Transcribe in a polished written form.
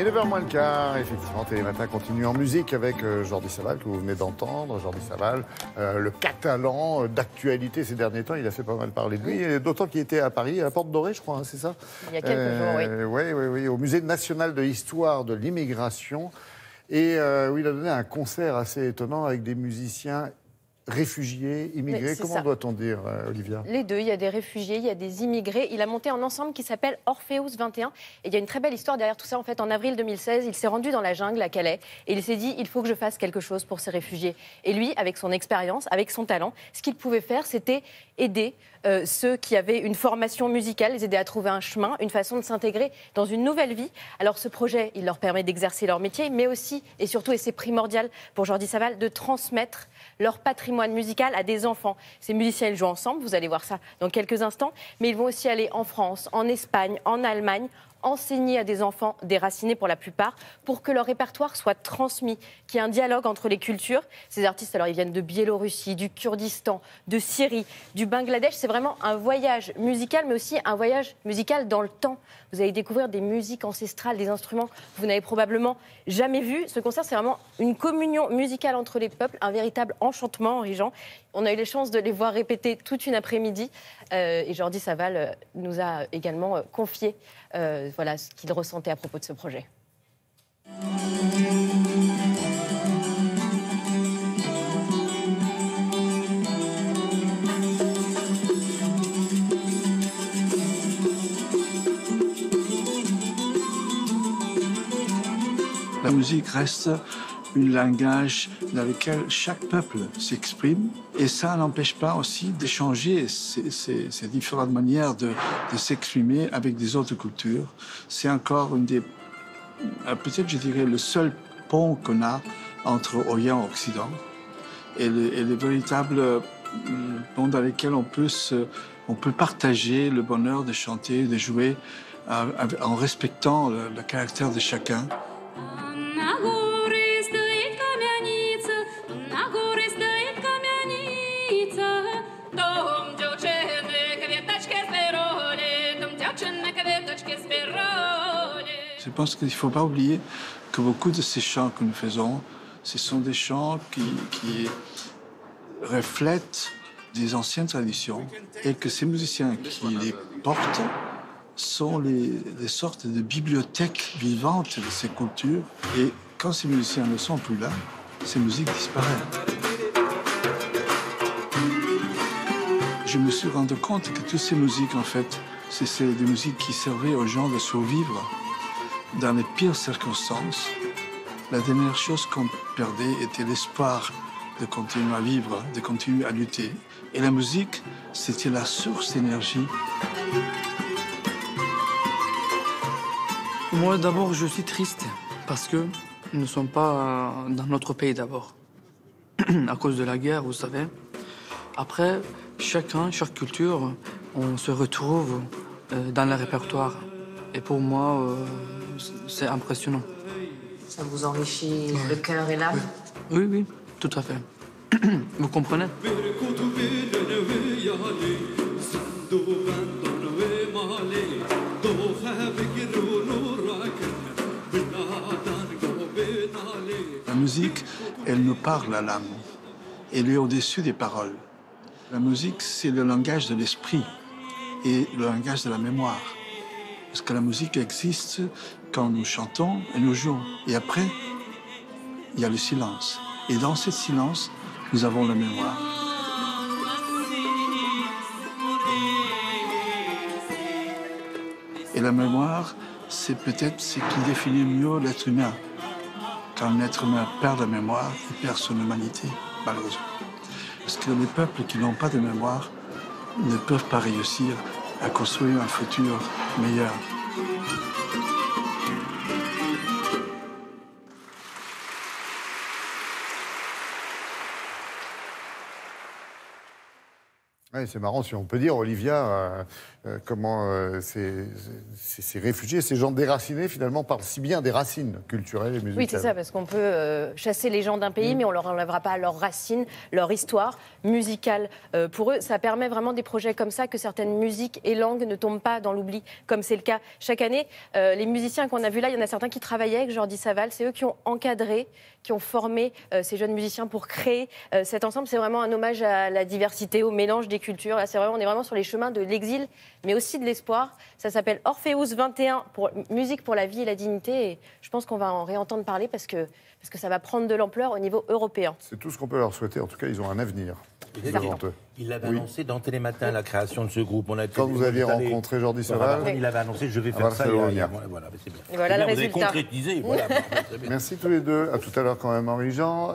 Et 9h moins le quart, effectivement, Télématin continue en musique avec Jordi Savall, que vous venez d'entendre. Jordi Savall, le Catalan d'actualité ces derniers temps, il a fait pas mal parler de lui, et d'autant qu'il était à Paris, à la Porte Dorée, je crois, hein, c'est ça? Il y a quelques jours, oui. Oui, au Musée national de l'histoire de l'immigration. Et où il a donné un concert assez étonnant avec des musiciens réfugiés, immigrés. Comment doit-on dire, Olivia? Les deux, il y a des réfugiés, il y a des immigrés. Il a monté un ensemble qui s'appelle Orpheus 21. Et il y a une très belle histoire derrière tout ça. En fait, en avril 2016, il s'est rendu dans la jungle à Calais et il s'est dit, il faut que je fasse quelque chose pour ces réfugiés. Et lui, avec son expérience, avec son talent, ce qu'il pouvait faire, c'était aider ceux qui avaient une formation musicale, les aider à trouver un chemin, une façon de s'intégrer dans une nouvelle vie. Alors ce projet, il leur permet d'exercer leur métier, mais aussi, et surtout, et c'est primordial pour Jordi Savall, de transmettre leur patrimoine musical à des enfants. Ces musiciens, ils jouent ensemble, vous allez voir ça dans quelques instants, mais ils vont aussi aller en France, en Espagne, en Allemagne, enseigner à des enfants déracinés pour la plupart, pour que leur répertoire soit transmis, qu'il y ait un dialogue entre les cultures. Ces artistes, alors ils viennent de Biélorussie, du Kurdistan, de Syrie, du Bangladesh. C'est vraiment un voyage musical, mais aussi un voyage musical dans le temps. Vous allez découvrir des musiques ancestrales, des instruments que vous n'avez probablement jamais vus. Ce concert, c'est vraiment une communion musicale entre les peuples, un véritable enchantement, Henri Jean. On a eu les chances de les voir répéter toute une après-midi. Et Jordi Savall nous a également confié voilà, ce qu'il ressentait à propos de ce projet. La musique reste un langage dans lequel chaque peuple s'exprime. Et ça n'empêche pas aussi d'échanger ces différentes manières de s'exprimer avec des autres cultures. C'est encore une des... peut-être, je dirais, le seul pont qu'on a entre Orient et Occident. Et le véritable pont dans lequel on peut partager le bonheur de chanter, de jouer, en respectant le caractère de chacun. Je pense qu'il ne faut pas oublier que beaucoup de ces chants que nous faisons, ce sont des chants qui reflètent des anciennes traditions et que ces musiciens qui les portent sont les sortes de bibliothèques vivantes de ces cultures. Et quand ces musiciens ne sont plus là, ces musiques disparaissent. Je me suis rendu compte que toutes ces musiques, en fait, c'est des musiques qui servaient aux gens de survivre dans les pires circonstances. La dernière chose qu'on perdait était l'espoir de continuer à vivre, de continuer à lutter. Et la musique, c'était la source d'énergie. Moi, d'abord, je suis triste parce que nous ne sommes pas dans notre pays d'abord. À cause de la guerre, vous savez. Après, chaque culture, on se retrouve dans le répertoire. Et pour moi, c'est impressionnant. Ça vous enrichit le cœur et l'âme? Oui, tout à fait. Vous comprenez? La musique, elle nous parle à l'âme. Elle est au-dessus des paroles. La musique, c'est le langage de l'esprit et le langage de la mémoire. Parce que la musique existe quand nous chantons et nous jouons. Et après, il y a le silence. Et dans ce silence, nous avons la mémoire. Et la mémoire, c'est peut-être ce qui définit mieux l'être humain. Quand un être humain perd la mémoire, il perd son humanité, malheureusement. Parce que les peuples qui n'ont pas de mémoire ne peuvent pas réussir à construire un futur meilleur. Ouais, c'est marrant, si on peut dire, Olivia, comment ces réfugiés, ces gens déracinés, finalement, parlent si bien des racines culturelles et musicales. Oui, c'est ça, parce qu'on peut chasser les gens d'un pays, mais on ne leur enlèvera pas leurs racines, leur histoire musicale. Pour eux, ça permet vraiment des projets comme ça, que certaines musiques et langues ne tombent pas dans l'oubli, comme c'est le cas chaque année. Les musiciens qu'on a vus là, il y en a certains qui travaillaient avec Jordi Savall, c'est eux qui ont encadré, qui ont formé ces jeunes musiciens pour créer cet ensemble. C'est vraiment un hommage à la diversité, au mélange des cultures. Là, on est vraiment sur les chemins de l'exil, mais aussi de l'espoir. Ça s'appelle Orpheus 21, musique pour la vie et la dignité. Et je pense qu'on va en réentendre parler parce que ça va prendre de l'ampleur au niveau européen. C'est tout ce qu'on peut leur souhaiter. En tout cas, ils ont un avenir devant eux. Il l'avait annoncé dans Télématin, la création de ce groupe. Quand vous aviez rencontré Jordi Savall, il avait annoncé, je vais faire ça. Voilà, c'est bien. Et voilà le Vous avez résultat. concrétisé. Voilà, merci tous les deux. À tout à l'heure quand même, Henri-Jean.